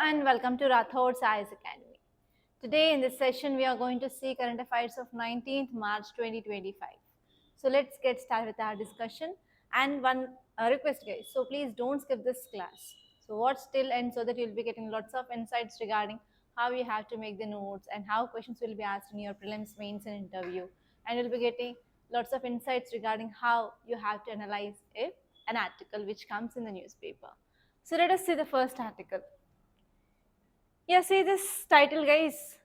and welcome to Rathod's Science Academy. Today in this session we are going to see current affairs of 19th March 2025. So let's get started with our discussion and one request guys. So please don't skip this class. So watch till end so that you'll be getting lots of insights regarding how you have to make the notes and how questions will be asked in your prelims, mains and interview. And you'll be getting lots of insights regarding how you have to analyze an article which comes in the newspaper. So let us see the first article. Yeah, see this title, guys.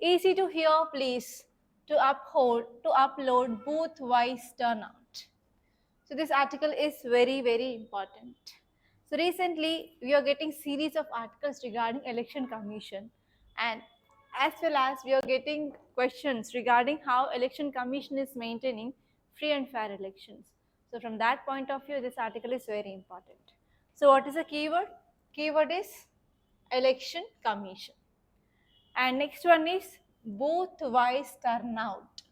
Easy to hear, please. To upload booth-wise turnout. So this article is very, very important. So recently, we are getting series of articles regarding election commission, and as well as we are getting questions regarding how election commission is maintaining free and fair elections. So from that point of view, this article is very important. So what is the keyword? Keyword is election commission. And next one is booth wise turnout.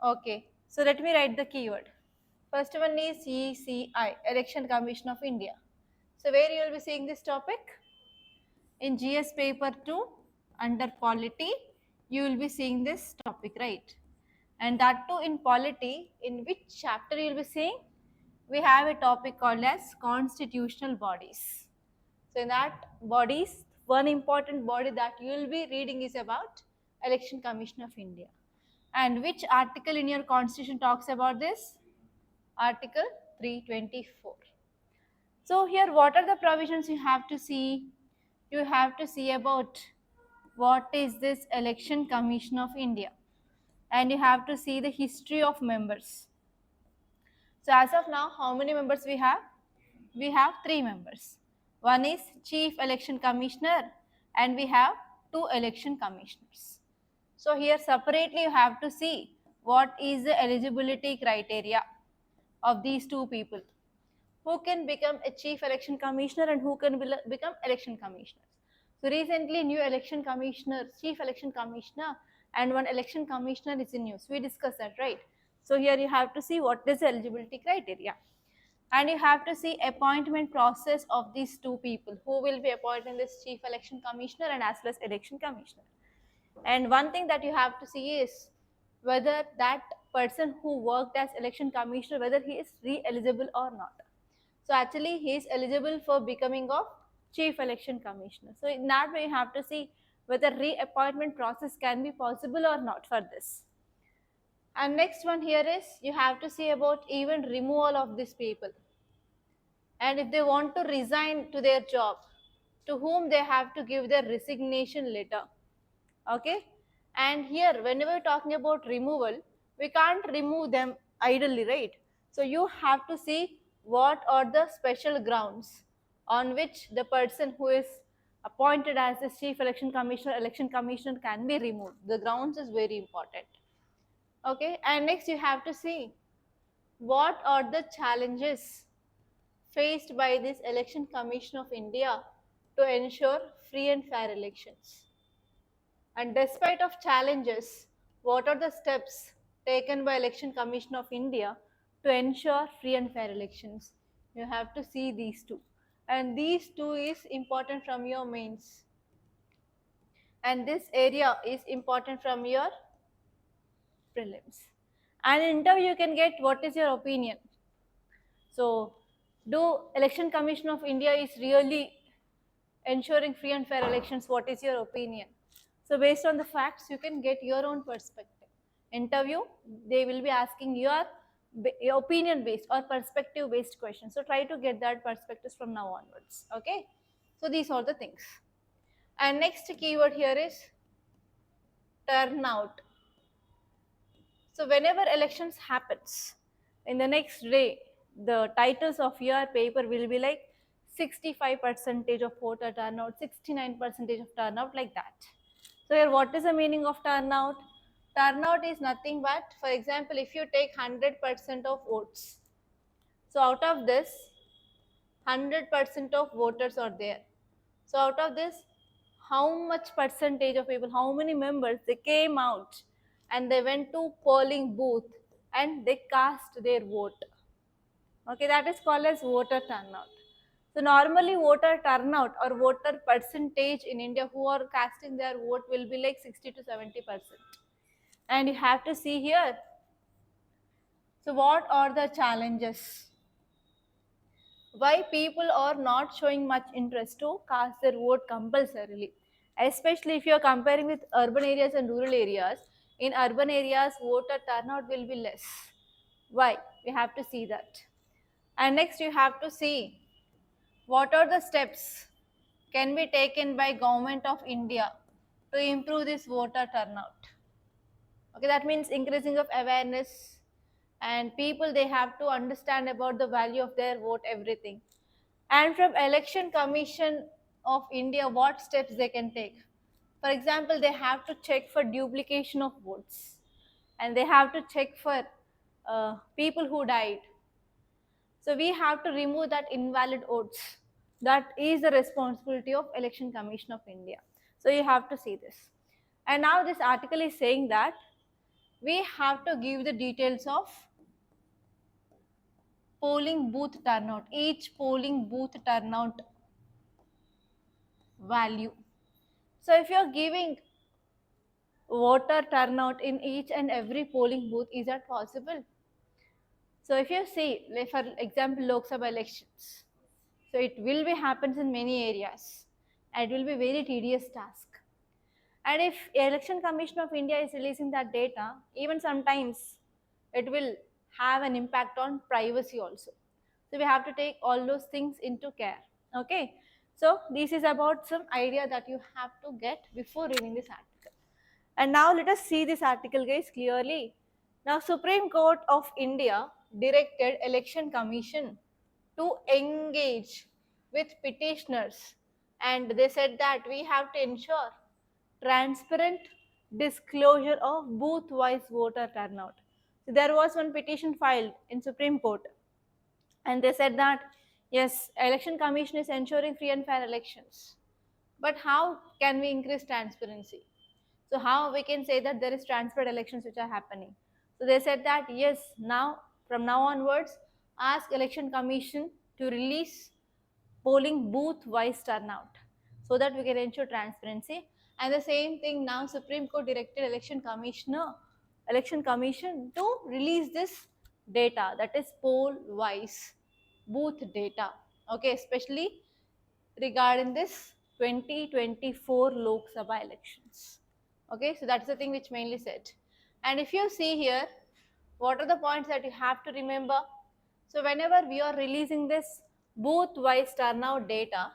Okay, so let me write the keyword. First one is ECI, Election Commission of India. So where you will be seeing this topic? In GS paper 2 under polity, you will be seeing this topic, right? And that too in polity, in which chapter you will be seeing? We have a topic called as constitutional bodies. So in that bodies, one important body that you will be reading is about Election Commission of India. And which article in your constitution talks about this? Article 324. So here what are the provisions you have to see? You have to see about what is this Election Commission of India, and you have to see the history of members. So as of now, how many members we have? We have 3 members. One is Chief Election Commissioner and we have 2 election commissioners. So here separately you have to see what is the eligibility criteria of these 2 people. Who can become a Chief Election Commissioner and who can become election commissioners. So recently new election commissioner, Chief Election Commissioner and one election commissioner is in news. We discussed that, right? So here you have to see what is the eligibility criteria. And you have to see appointment process of these 2 people who will be appointing this Chief Election Commissioner and as well as election commissioner. And one thing that you have to see is whether that person who worked as election commissioner, whether he is re-eligible or not. So actually he is eligible for becoming of Chief Election Commissioner. So in that way you have to see whether reappointment process can be possible or not for this. And next one here is you have to see about even removal of these people. And if they want to resign to their job, to whom they have to give their resignation letter. Okay? And here whenever we're talking about removal, we can't remove them idly, right? So you have to see what are the special grounds on which the person who is appointed as the Chief Election Commissioner can be removed. The grounds is very important. Okay, and next you have to see what are the challenges faced by this Election Commission of India to ensure free and fair elections. And despite of challenges, what are the steps taken by Election Commission of India to ensure free and fair elections? You have to see these 2. And these 2 is important from your mains. And this area is important from your prelims. And in interview you can get what is your opinion. So do Election Commission of India is really ensuring free and fair elections? What is your opinion? So based on the facts, you can get your own perspective. Interview, they will be asking your opinion based or perspective based questions. So try to get that perspectives from now onwards. Okay. So these are the things. And next keyword here is turnout. So whenever elections happens, in the next day, the titles of your paper will be like 65% of voter turnout, 69% of turnout, like that. So here what is the meaning of turnout? Turnout is nothing but, for example, if you take 100% of votes, so out of this 100% of voters are there. So out of this, how much percentage of people, how many members they came out and they went to polling booth and they cast their vote. Okay, that is called as voter turnout. So normally voter turnout or voter percentage in India who are casting their vote will be like 60 to 70%. And you have to see here. So what are the challenges? Why people are not showing much interest to cast their vote compulsorily, especially if you are comparing with urban areas and rural areas. In urban areas voter turnout will be less. Why? We have to see that. And next you have to see what are the steps can be taken by government of India to improve this voter turnout. Okay, that means increasing of awareness, and people they have to understand about the value of their vote, everything. And from election commission of India, what steps they can take? For example, they have to check for duplication of votes, and they have to check for people who died. So we have to remove that invalid votes. That is the responsibility of election commission of India. So you have to see this. And now this article is saying that we have to give the details of polling booth turnout, each polling booth turnout value. So if you're giving voter turnout in each and every polling booth, is that possible? So if you see, like for example, Lok Sabha elections, so it will be happens in many areas, and it will be very tedious task. And if Election Commission of India is releasing that data, even sometimes it will have an impact on privacy also. So we have to take all those things into care. Okay. So this is about some idea that you have to get before reading this article. And now let us see this article, guys, clearly. Now Supreme Court of India directed Election Commission to engage with petitioners, and they said that we have to ensure transparent disclosure of booth-wise voter turnout. So there was one petition filed in Supreme Court, and they said that yes, Election Commission is ensuring free and fair elections, but how can we increase transparency? So how we can say that there is transparent elections which are happening? So they said that yes, now from now onwards, ask Election Commission to release polling booth wise turnout so that we can ensure transparency. And the same thing now Supreme Court directed election commission to release this data, that is poll wise booth data. Okay, especially regarding this 2024 Lok Sabha elections. Okay, so that's the thing which mainly said. And if you see here, what are the points that you have to remember? So whenever we are releasing this booth wise turnout data,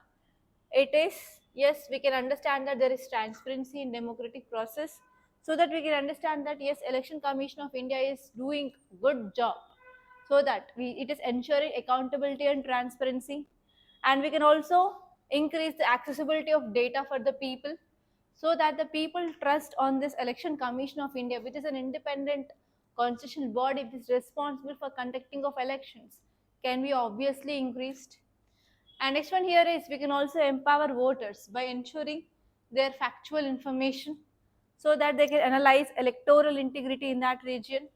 it is, yes, we can understand that there is transparency in democratic process, so that we can understand that yes, Election Commission of India is doing good job, so that it is ensuring accountability and transparency. And we can also increase the accessibility of data for the people, so that the people trust on this Election Commission of India, which is an independent constitutional body which is responsible for conducting of elections, can be obviously increased. And next one here is we can also empower voters by ensuring their factual information, so that they can analyze electoral integrity in that region.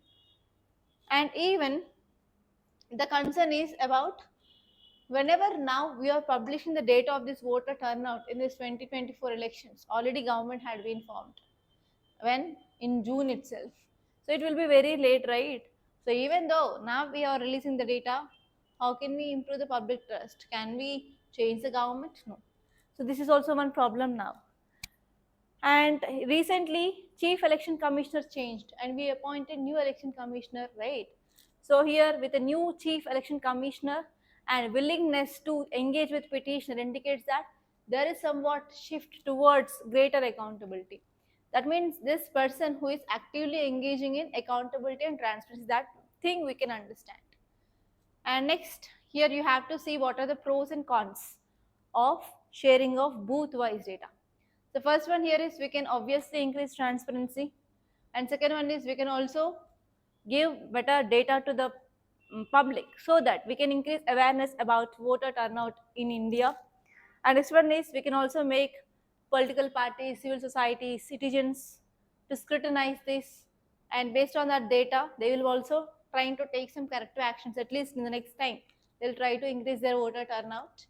And even the concern is about whenever now we are publishing the data of this voter turnout in this 2024 elections, already government had been formed when in June itself. So it will be very late, right? So even though now we are releasing the data, how can we improve the public trust? Can we change the government? No. So this is also one problem now. And recently, Chief Election Commissioner changed, and we appointed new election commissioner, right? So here, with a new Chief Election Commissioner and willingness to engage with petitioner, indicates that there is somewhat shift towards greater accountability. That means this person who is actively engaging in accountability and transparency, that thing we can understand. And next, here you have to see what are the pros and cons of sharing of booth-wise data. The first one here is we can obviously increase transparency, and second one is we can also give better data to the public, so that we can increase awareness about voter turnout in India. And this one is we can also make political parties, civil society, citizens to scrutinize this, and based on that data they will also trying to take some corrective actions, at least in the next time they'll try to increase their voter turnout.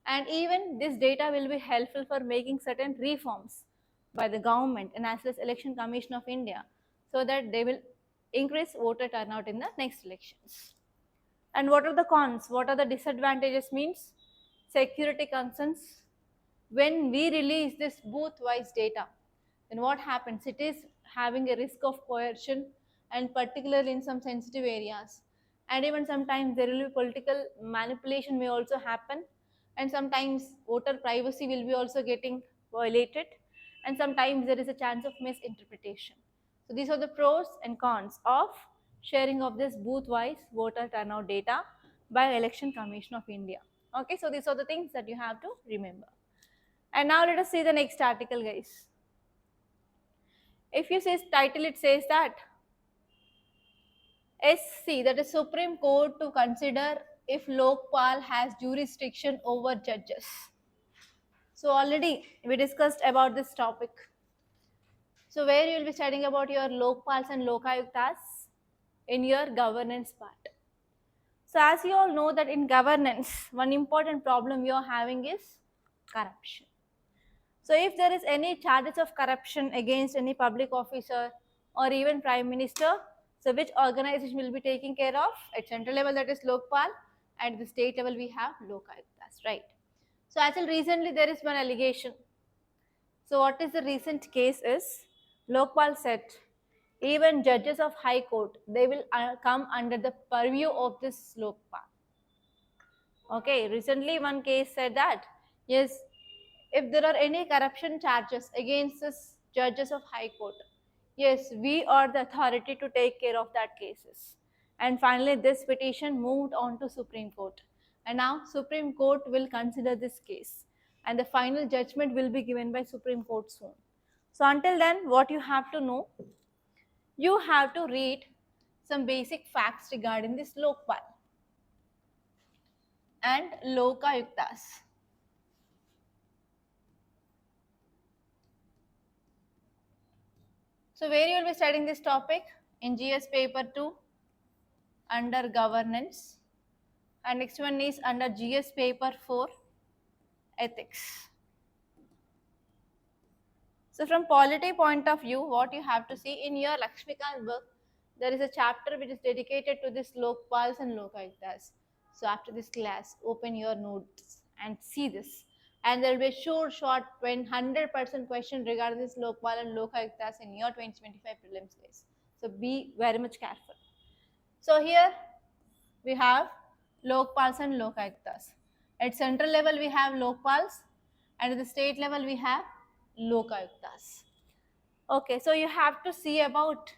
And even this data will be helpful for making certain reforms by the government and as well as Election Commission of India, so that they will increase voter turnout in the next elections. And what are the cons? What are the disadvantages? Means security concerns. When we release this booth-wise data, then what happens? It is having a risk of coercion, and particularly in some sensitive areas. And even sometimes there will be political manipulation may also happen, and sometimes voter privacy will be also getting violated, and sometimes there is a chance of misinterpretation. So these are the pros and cons of sharing of this booth-wise voter turnout data by Election Commission of India. Okay, so these are the things that you have to remember. And now let us see the next article, guys. If you see title, it says that SC, that is Supreme Court, to consider if Lokpal has jurisdiction over judges. So already we discussed about this topic. So where you will be studying about your Lokpals and Lokayuktas in your governance part. So as you all know that in governance, one important problem you are having is corruption. So if there is any charges of corruption against any public officer or even Prime Minister, so which organization will be taking care of? At central level, that is Lokpal, at the state level we have Lokayuktas, right? So actually recently there is one allegation. So what is the recent case is, Lokpal said even judges of High Court, they will come under the purview of this Lokpal. Okay, recently one case said that, yes, if there are any corruption charges against the judges of High Court, yes, we are the authority to take care of that cases. And finally, this petition moved on to Supreme Court. And now Supreme Court will consider this case. And the final judgment will be given by Supreme Court soon. So until then, what you have to know, you have to read some basic facts regarding this Lokpal and Lokayuktas. So where you will be studying this topic? In GS paper 2 under governance, and next one is under GS paper 4 ethics. So from polity point of view, what you have to see in your Lakshmikant book, there is a chapter which is dedicated to this Lokpals and Lokayuktas. So after this class, open your notes and see this. And there will be a short 100% question regarding this Lokpal and Lokayuktas in your 2025 prelims case. So be very much careful. So here we have Lokpals and Lokayuktas. At central level we have Lokpals, and at the state level we have Lokayuktas. Okay, so you have to see about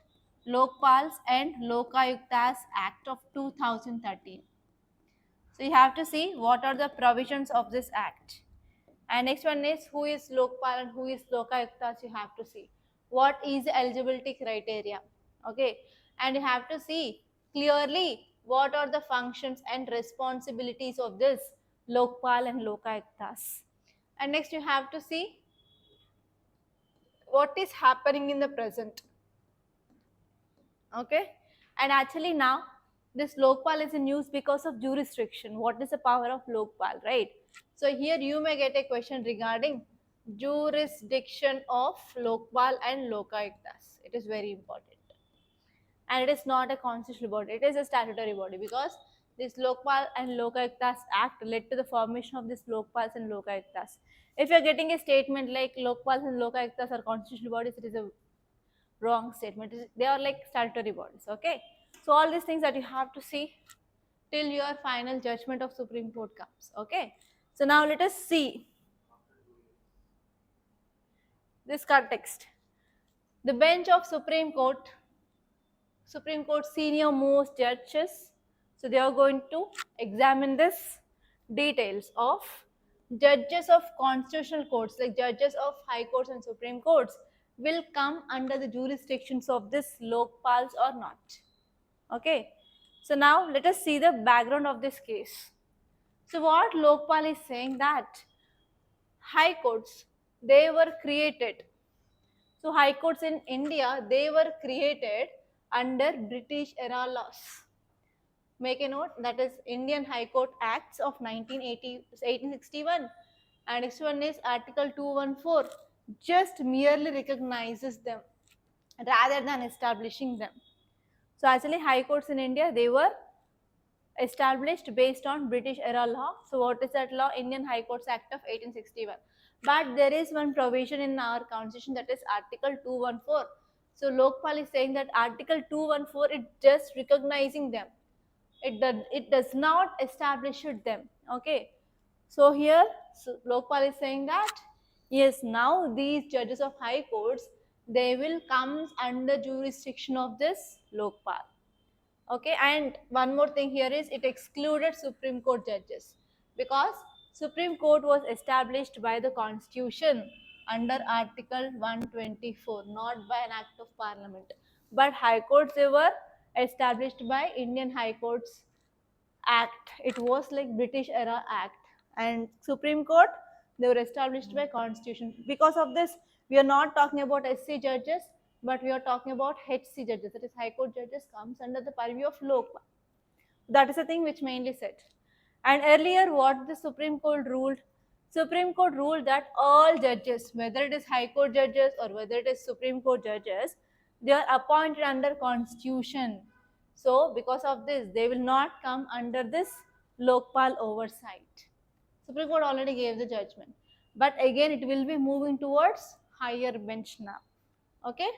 Lokpals and Lokayuktas Act of 2013. So you have to see what are the provisions of this act. And next one is who is Lokpal and who is Lokayuktas. You have to see what is the eligibility criteria. Okay, and you have to see clearly what are the functions and responsibilities of this Lokpal and Lokayuktas. And next you have to see what is happening in the present. Okay, and actually now this Lokpal is in use because of jurisdiction. What is the power of Lokpal, right? So here you may get a question regarding jurisdiction of Lokpal and Lokayuktas. It is very important. And it is not a constitutional body, it is a statutory body, because this Lokpal and Lokayuktas Act led to the formation of this Lokpals and Lokayuktas. If you are getting a statement like Lokpals and Lokayuktas are constitutional bodies, it is a wrong statement. They are like statutory bodies. Okay, so all these things that you have to see till your final judgment of Supreme Court comes. Okay, so now let us see this context. The bench of Supreme Court senior most judges, so they are going to examine this details of judges of constitutional courts, like judges of high courts and Supreme Courts will come under the jurisdictions of this Lokpals or not. Okay, so now let us see the background of this case. So what Lokpal is saying that high courts, they were created. So high courts in India, they were created under British era laws. Make a note, that is Indian High Court Acts of 1861. And next one is Article 214, just merely recognizes them rather than establishing them. So actually high courts in India, they were established based on British era law. So what is that law? Indian High Courts Act of 1861. But there is one provision in our constitution, that is Article 214. So Lokpal is saying that Article 214 is just recognizing them. It does not establish them. Okay. So here Lokpal is saying that yes, now these judges of high courts, they will come under jurisdiction of this Lokpal. Okay, and one more thing here is it excluded Supreme Court judges because Supreme Court was established by the Constitution under Article 124, not by an act of Parliament. But high courts, they were established by Indian High Courts Act. It was like British era act. And Supreme Court, they were established by Constitution. Because of this, we are not talking about SC judges, but we are talking about HC judges, that is High Court judges, comes under the purview of Lokpal. That is the thing which mainly said. And earlier, what the Supreme Court ruled? Supreme Court ruled that all judges, whether it is High Court judges or whether it is Supreme Court judges, they are appointed under Constitution. So, because of this, they will not come under this Lokpal oversight. Supreme Court already gave the judgment. But again, it will be moving towards higher bench now. Okay?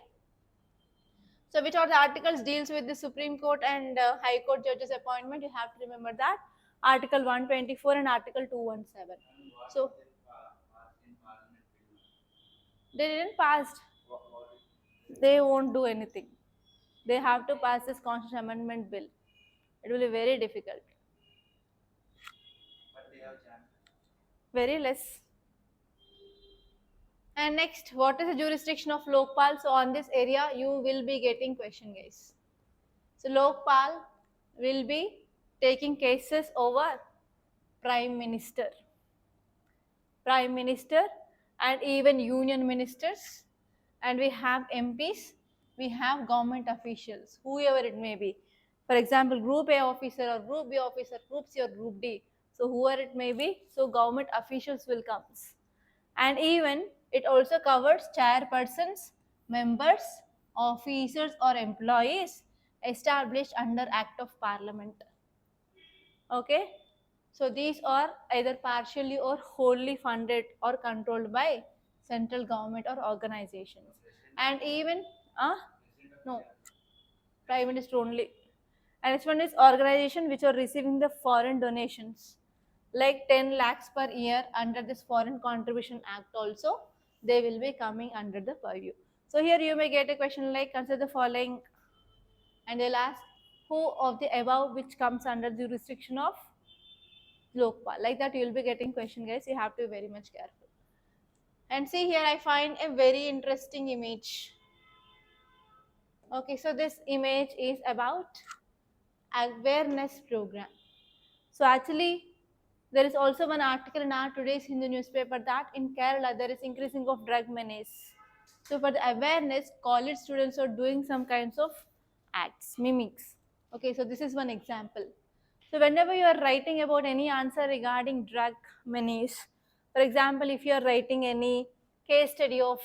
So which are the articles deals with the Supreme Court and High Court judges appointment? You have to remember that. Article 124 and Article 217. So they didn't pass. They won't do anything. They have to pass this constitutional amendment bill. It will be very difficult. Very less. And next, what is the jurisdiction of Lokpal? So on this area, you will be getting question, guys. So Lokpal will be taking cases over Prime Minister, and even union ministers, and we have MPs, we have government officials, whoever it may be. For example, Group A officer or Group B officer, Group C or Group D. So whoever it may be, so government officials will come. And even it also covers chairpersons, members, officers or employees established under Act of Parliament. Okay, so these are either partially or wholly funded or controlled by central government or organizations. And even no, Prime Minister only. And next one is organization which are receiving the foreign donations, like 10 lakhs per year under this Foreign Contribution Act also, they will be coming under the purview. So here you may get a question like, consider the following, and they'll ask, who of the above which comes under the jurisdiction of Lokpal? Like that you will be getting question, guys. You have to be very much careful. And see here I find a very interesting image. Okay, so this image is about awareness program. So actually there is also one article in our today's Hindu newspaper that in Kerala there is increasing of drug menace. So for the awareness, college students are doing some kinds of acts, mimics. Okay, so this is one example. So whenever you are writing about any answer regarding drug menace, for example, if you are writing any case study of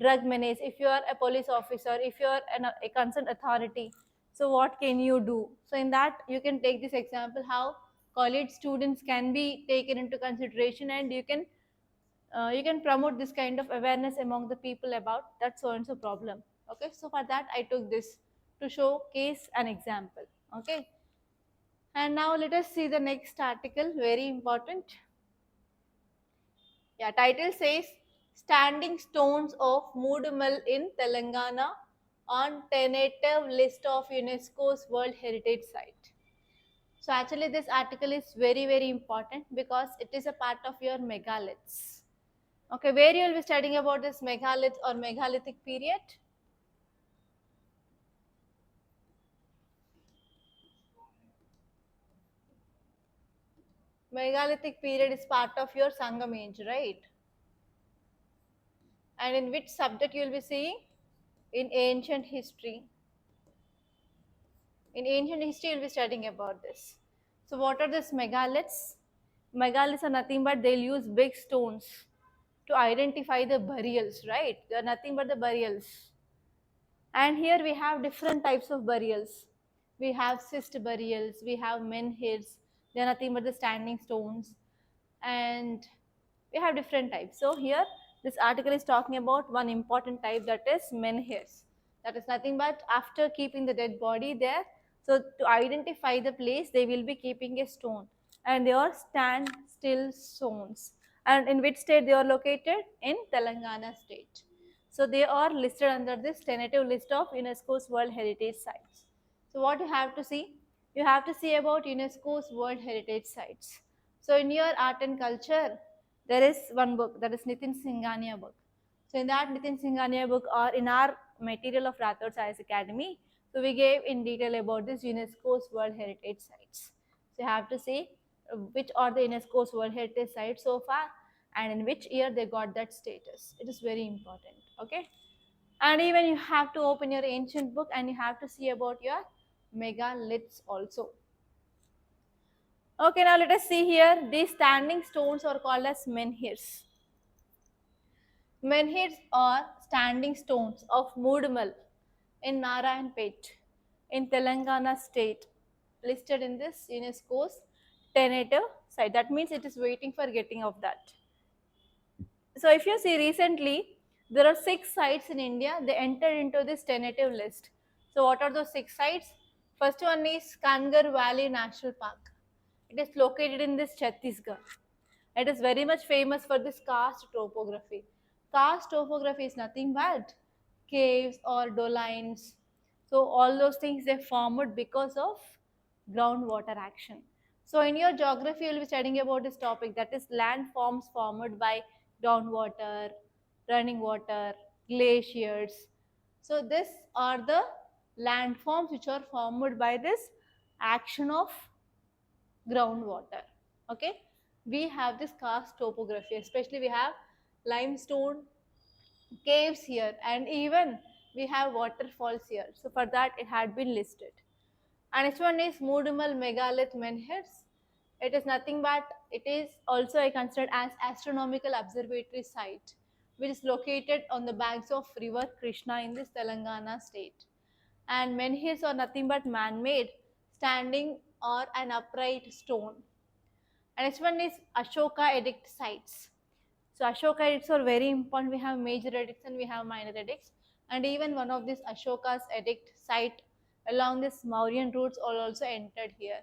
drug menace, if you are a police officer, if you are a concerned authority, so what can you do? So in that you can take this example how college students can be taken into consideration, and you can promote this kind of awareness among the people about that so and so problem. Okay, so for that I took this to showcase an example. Okay, and now let us see the next article, very important. Yeah, title says Standing Stones of Moodmal in Telangana on tentative list of UNESCO's World Heritage Site. So actually this article is very, very important because it is a part of your megaliths. Okay, where you will be studying about this megalith or megalithic period? Megalithic period is part of your Sangam age, right? And in which subject you will be seeing? In ancient history. In ancient history, you'll be studying about this. So what are these megaliths? Megaliths are nothing but they'll use big stones to identify the burials, right? They are nothing but the burials. And here we have different types of burials. We have cyst burials, we have menhirs, they are nothing but the standing stones. And we have different types. So here this article is talking about one important type, that is menhirs. That is nothing but after keeping the dead body there, so to identify the place they will be keeping a stone, and they are stand still stones. And in which state they are located? In Telangana state. So they are listed under this tentative list of UNESCO's World Heritage Sites. So what you have to see? You have to see about UNESCO's World Heritage Sites. So in your art and culture, there is one book, that is Nitin Singhania book. So in that Nitin Singhania book, or in our material of Rathod Science Academy, so we gave in detail about this UNESCO's World Heritage Sites. So you have to see which are the UNESCO's World Heritage Sites so far, and in which year they got that status. It is very important, okay? And even you have to open your ancient book and you have to see about your megaliths also. Okay, now let us see here. These standing stones are called as menhirs. Menhirs are standing stones of Moodmal in Narayanpet in Telangana state, listed in this UNESCO's tentative site. That means it is waiting for getting of that. So if you see recently, there are 6 sites in India. They entered into this tentative list. So what are those 6 sites? First one is Kangar Valley National Park. It is located in this Chhattisgarh. It is very much famous for this karst topography. Karst topography is nothing but caves or dolines. So all those things they formed because of groundwater action. So in your geography, you will be studying about this topic, that is landforms formed by groundwater, running water, glaciers. So these are the landforms which are formed by this action of groundwater. Okay, we have this karst topography, especially we have limestone caves here, and even we have waterfalls here. So for that it had been listed. And next one is Moodumal megalith menhirs. It is nothing but it is also considered as astronomical observatory site, which is located on the banks of river Krishna in this Telangana state. And menhirs are nothing but man-made standing or an upright stone. And next one is Ashoka edict sites. So Ashoka edicts are very important. We have major edicts and we have minor edicts. And even one of these Ashoka's edict site along this Mauryan routes are also entered here.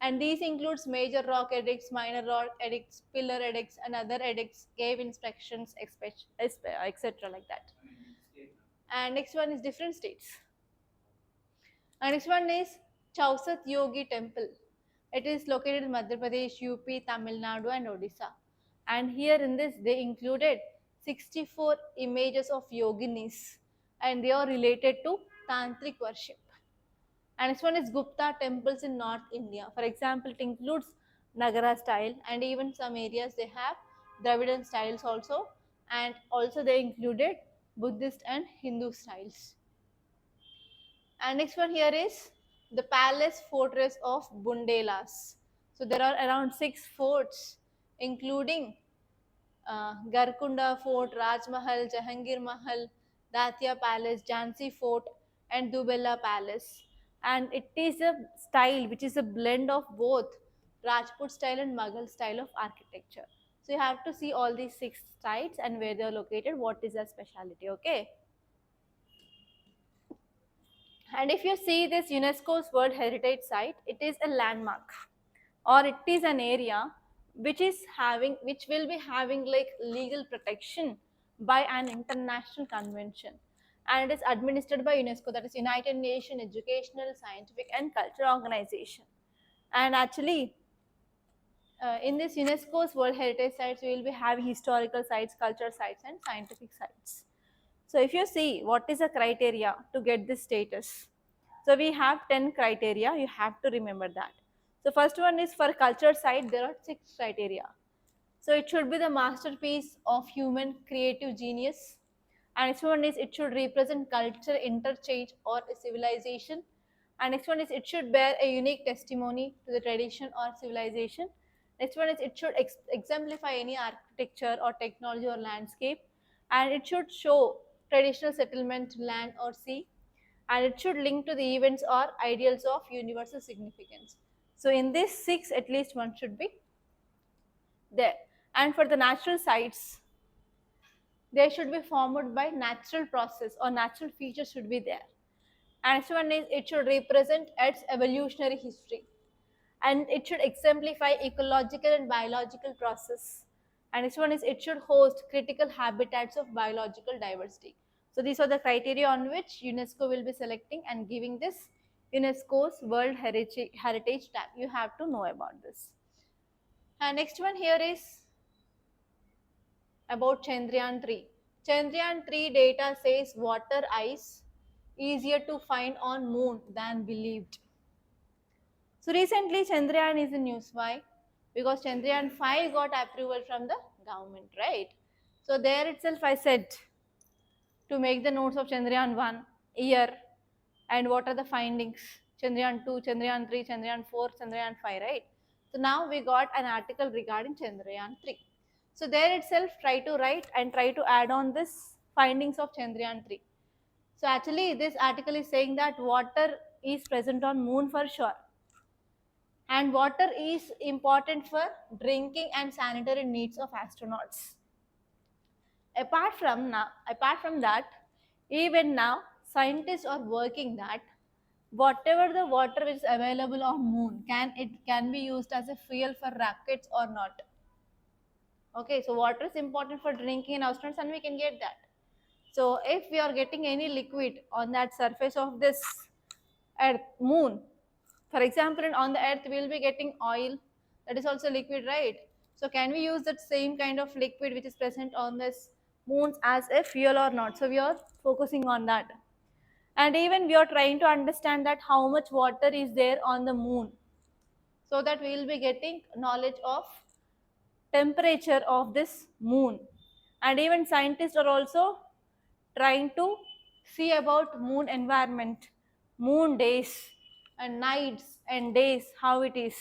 And these includes major rock edicts, minor rock edicts, pillar edicts, and other edicts, cave inspections, etc. like that. And next one is different states. And next one is Chausat Yogi Temple. It is located in Madhya Pradesh, UP, Tamil Nadu, and Odisha. And here in this, they included 64 images of yoginis, and they are related to tantric worship. And next one is Gupta temples in North India. For example, it includes Nagara style, and even some areas they have Dravidian styles also, and also they included Buddhist and Hindu styles. And next one here is the palace fortress of Bundelas. So there are around 6 forts, including Garkunda Fort, Raj Mahal, Jahangir Mahal, Datia Palace, Jhansi Fort, and Dubella Palace. And it is a style which is a blend of both Rajput style and Mughal style of architecture. So you have to see all these 6 sites and where they are located, what is their speciality, okay? And if you see this UNESCO's World Heritage Site, it is a landmark, or it is an area which will be having like legal protection by an international convention, and it is administered by UNESCO, that is United Nations Educational, Scientific and Cultural Organization. And actually in this UNESCO's World Heritage Sites, we will be having historical sites, cultural sites and scientific sites. So if you see what is the criteria to get this status, so we have 10 criteria, you have to remember that. So first one is for culture site, there are 6 criteria. So it should be the masterpiece of human creative genius. And next one is it should represent culture interchange or a civilization. And next one is it should bear a unique testimony to the tradition or civilization. Next one is it should exemplify any architecture or technology or landscape, and it should show traditional settlement, land or sea, and it should link to the events or ideals of universal significance. So in this 6, at least one should be there. And for the natural sites, they should be formed by natural process or natural features should be there. And next one is it should represent its evolutionary history, and it should exemplify ecological and biological process. And next one is it should host critical habitats of biological diversity. So these are the criteria on which UNESCO will be selecting and giving this UNESCO's World Heritage tag. You have to know about this. And next one here is about Chandrayaan 3. Chandrayaan 3 data says water ice easier to find on moon than believed. So recently Chandrayaan is in news. Why? Because Chandrayaan 5 got approval from the government, right? So there itself I said to make the notes of Chandrayaan 1 year and what are the findings. Chandrayaan 2, Chandrayaan 3, Chandrayaan 4, Chandrayaan 5, right? So now we got an article regarding Chandrayaan 3. So there itself try to write and try to add on this findings of Chandrayaan 3. So actually this article is saying that water is present on moon for sure, and water is important for drinking and sanitary needs of astronauts. Apart from that, even now scientists are working that whatever the water which is available on moon can be used as a fuel for rockets or not. Okay, so water is important for drinking in astronauts and we can get that. So if we are getting any liquid on that surface of this earth, moon, for example, on the earth we will be getting oil, that is also liquid, right? So can we use that same kind of liquid which is present on this moons as a fuel or not? So we are focusing on that. And even we are trying to understand that how much water is there on the moon, so that we will be getting knowledge of temperature of this moon. And even scientists are also trying to see about moon environment, moon days and nights and days, how it is.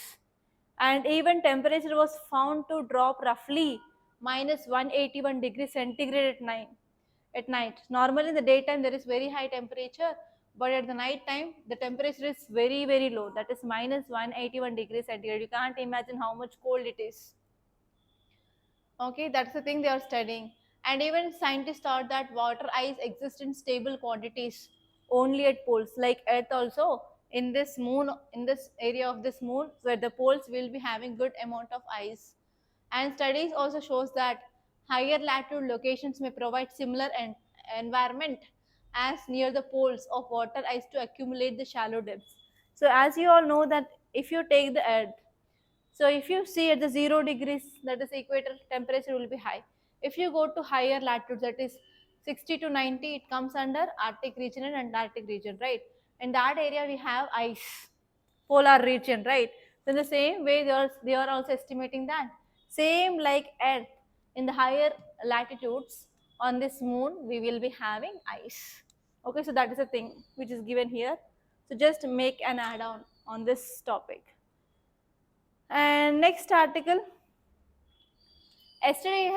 And even temperature was found to drop roughly minus 181 degrees centigrade at night. Normally in the daytime there is very high temperature, but at the night time the temperature is very very low, that is minus 181 degrees centigrade. You can't imagine how much cold it is. Okay, that's the thing they are studying. And even scientists thought that water ice exists in stable quantities only at poles, like earth also. In this moon, in this area of this moon where the poles will be having good amount of ice. And studies also shows that higher latitude locations may provide similar environment as near the poles of water ice to accumulate the shallow depths. So as you all know that if you take the earth, so if you see at the 0 degrees, that is equator, temperature will be high. If you go to higher latitudes, that is 60 to 90, it comes under Arctic region and Antarctic region, right? In that area we have ice, polar region, right? So in the same way they are also estimating that same like earth, in the higher latitudes on this moon we will be having ice. Okay, so that is a thing which is given here. So just make an add-on on this topic. And next article, yesterday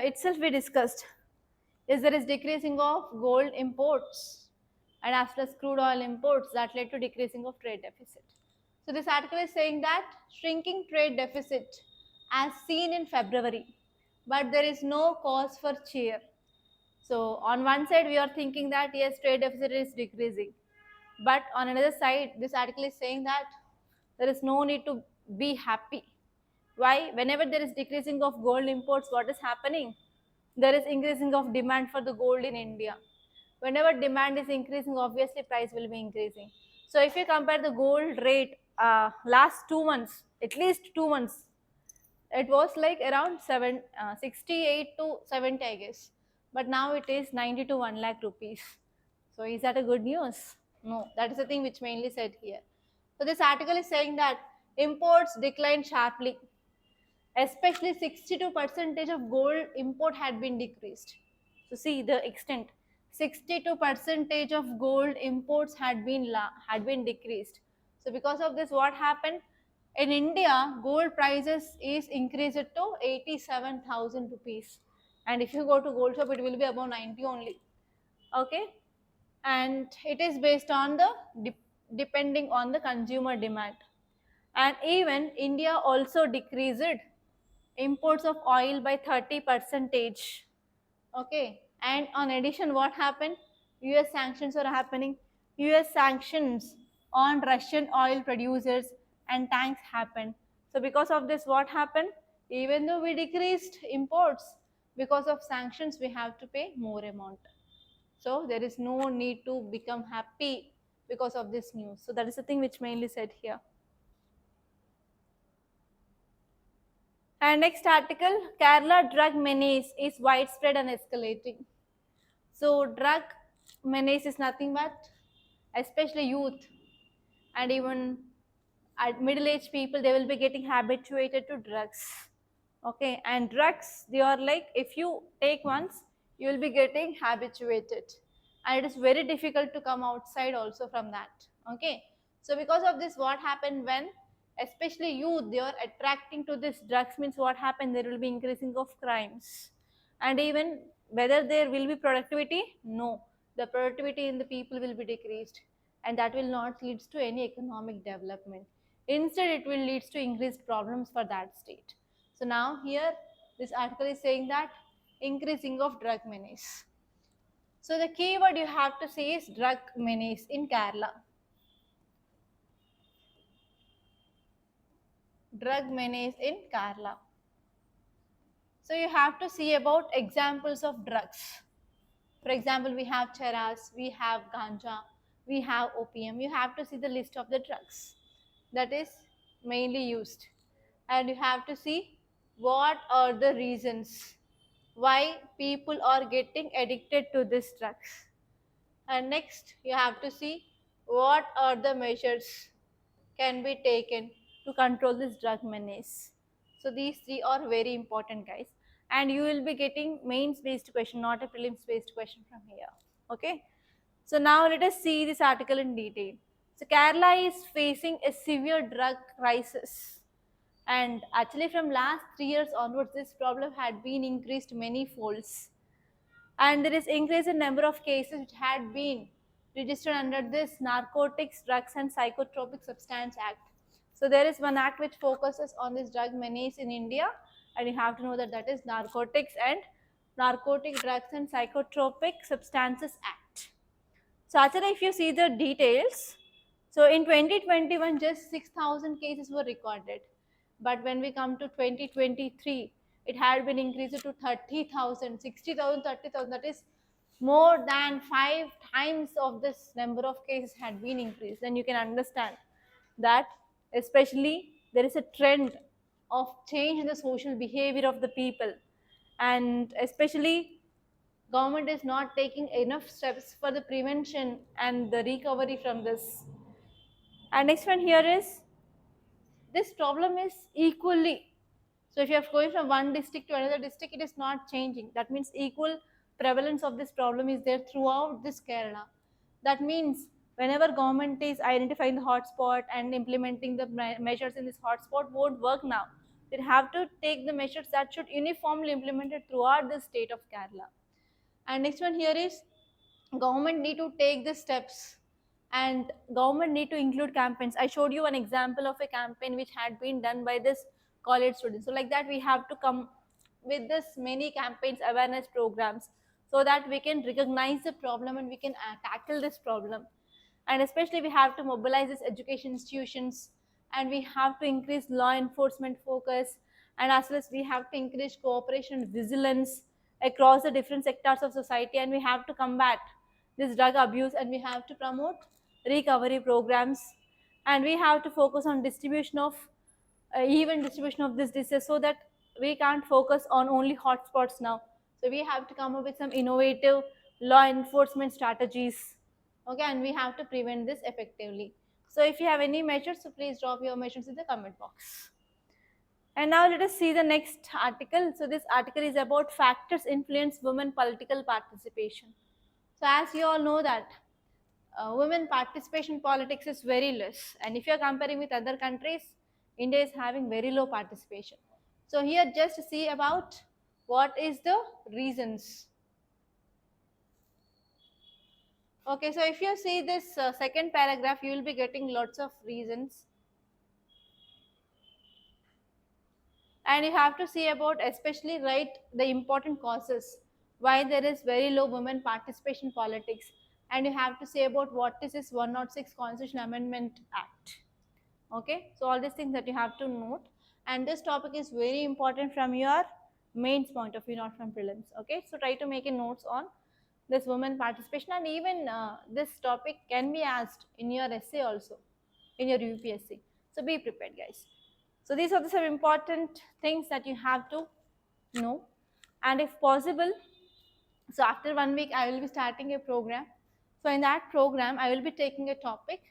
itself we discussed is there is decreasing of gold imports and as well as crude oil imports that led to decreasing of trade deficit. So this article is saying that shrinking trade deficit as seen in February, but there is no cause for cheer. So on one side we are thinking that yes, trade deficit is decreasing, but on another side this article is saying that there is no need to be happy. Why? Whenever there is decreasing of gold imports, what is happening? There is increasing of demand for the gold in India. Whenever demand is increasing, obviously price will be increasing. So if you compare the gold rate last 2 months, at least 2 months, it was like around 68 to 70, I guess. But now it is 90 to 1 lakh rupees. So is that a good news? No, that is the thing which mainly said here. So this article is saying that imports declined sharply, especially 62% of gold import had been decreased. So see the extent. 62 percentage of gold imports had been decreased. So because of this, what happened? In India, gold prices is increased to 87,000 rupees. And if you go to gold shop, it will be about 90 only. Okay. And it is based on the depending on the consumer demand. And even India also decreased imports of oil by 30 percentage. Okay, and on addition, what happened? US sanctions are happening. US sanctions on Russian oil producers and tanks happened. So because of this, what happened? Even though we decreased imports, because of sanctions, we have to pay more amount. So there is no need to become happy because of this news. So that is the thing which mainly said here. And next article, Kerala drug menace is widespread and escalating. So drug menace is nothing but especially youth and even middle-aged people, they will be getting habituated to drugs. Okay, and drugs, they are like if you take once, you will be getting habituated, and it is very difficult to come outside also from that. Okay, so because of this, what happened when especially youth they are attracting to this drugs means what happened? There will be increasing of crimes, and even whether there will be productivity, no, the productivity in the people will be decreased, and that will not leads to any economic development. Instead, it will leads to increased problems for that state. So now here this article is saying that increasing of drug menace. So the keyword you have to say is drug menace in Kerala. Drug menace in Kerala. So you have to see about examples of drugs. For example, we have charas, we have ganja, we have opium. You have to see the list of the drugs that is mainly used. And you have to see what are the reasons why people are getting addicted to these drugs. And next, you have to see what are the measures can be taken to control this drug menace. So these three are very important, guys. And you will be getting mains based question, not a prelims based question from here. Okay. So now let us see this article in detail. So Kerala is facing a severe drug crisis. And actually from last 3 years onwards, this problem had been increased many folds. And there is increase in number of cases which had been registered under this Narcotics, Drugs and Psychotropic Substance Act. So there is one act which focuses on this drug menace in India, and you have to know that that is Narcotics and Narcotic Drugs and Psychotropic Substances Act. So actually if you see the details, so in 2021 just 6,000 cases were recorded, but when we come to 2023, it had been increased to 30,000, 60,000, 30,000. That is more than 5 times of this number of cases had been increased. Then you can understand that especially there is a trend of change in the social behavior of the people, and especially government is not taking enough steps for the prevention and the recovery from this. And next one here is this problem is equally, so if you are going from one district to another district, it is not changing. That means equal prevalence of this problem is there throughout this Kerala. That means whenever government is identifying the hotspot and implementing the measures in this hotspot won't work now. They have to take the measures that should uniformly implemented throughout the state of Kerala. And next one here is government need to take the steps, and government need to include campaigns. I showed you an example of a campaign which had been done by this college students. So like that we have to come with this many campaigns, awareness programs, so that we can recognize the problem and we can tackle this problem. And especially we have to mobilize these education institutions, and we have to increase law enforcement focus, and as well as we have to increase cooperation and vigilance across the different sectors of society, and we have to combat this drug abuse, and we have to promote recovery programs, and we have to focus on distribution of even distribution of this disease, so that we can't focus on only hotspots now. So we have to come up with some innovative law enforcement strategies. Okay, and we have to prevent this effectively. So if you have any measures, so please drop your measures in the comment box. And now let us see the next article. So this article is about factors influence women political participation. So as you all know that women participation in politics is very less, and if you are comparing with other countries, India is having very low participation. So here just see about what is the reasons. Okay, so if you see this second paragraph, you will be getting lots of reasons, and you have to see about, especially write the important causes why there is very low women participation in politics, and you have to say about what is this 106 Constitution Amendment Act. Okay, so all these things that you have to note, and this topic is very important from your mains point of view, not from prelims. Okay, so try to make a notes on this women participation, and even this topic can be asked in your essay also in your UPSC. So be prepared, guys. So these are the some important things that you have to know, and if possible, so after 1 week I will be starting a program. So in that program I will be taking a topic,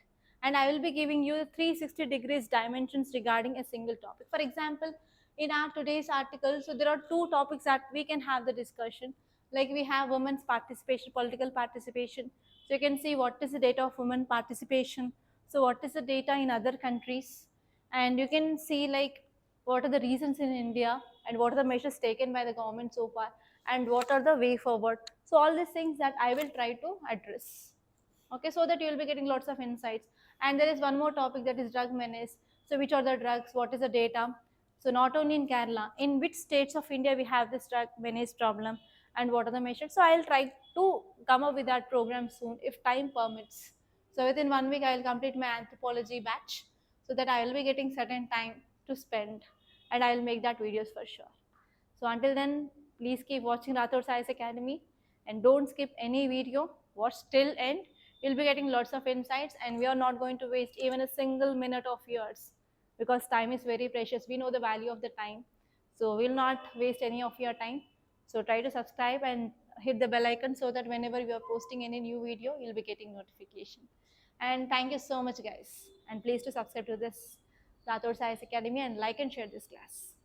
and I will be giving you the 360 degrees dimensions regarding a single topic. For example, in our today's article, so there are two topics that we can have the discussion. Like we have women's participation, political participation. So you can see what is the data of women participation. So what is the data in other countries, and you can see like what are the reasons in India, and what are the measures taken by the government so far, and what are the way forward. So all these things that I will try to address. Okay, so that you will be getting lots of insights. And there is one more topic, that is drug menace. So which are the drugs, what is the data, so not only in Kerala, in which states of India we have this drug menace problem, and what are the measures. So I'll try to come up with that program soon if time permits. So within 1 week I will complete my anthropology batch, so that I will be getting certain time to spend, and I will make that videos for sure. So until then, please keep watching Rathod Science Academy, and don't skip any video. Watch till end. You'll be getting lots of insights, and we are not going to waste even a single minute of yours, because time is very precious. We know the value of the time. So we'll not waste any of your time. So try to subscribe and hit the bell icon, so that whenever we are posting any new video, you'll be getting notification. And thank you so much, guys. And please to subscribe to this Rathod Science Academy, and like and share this class.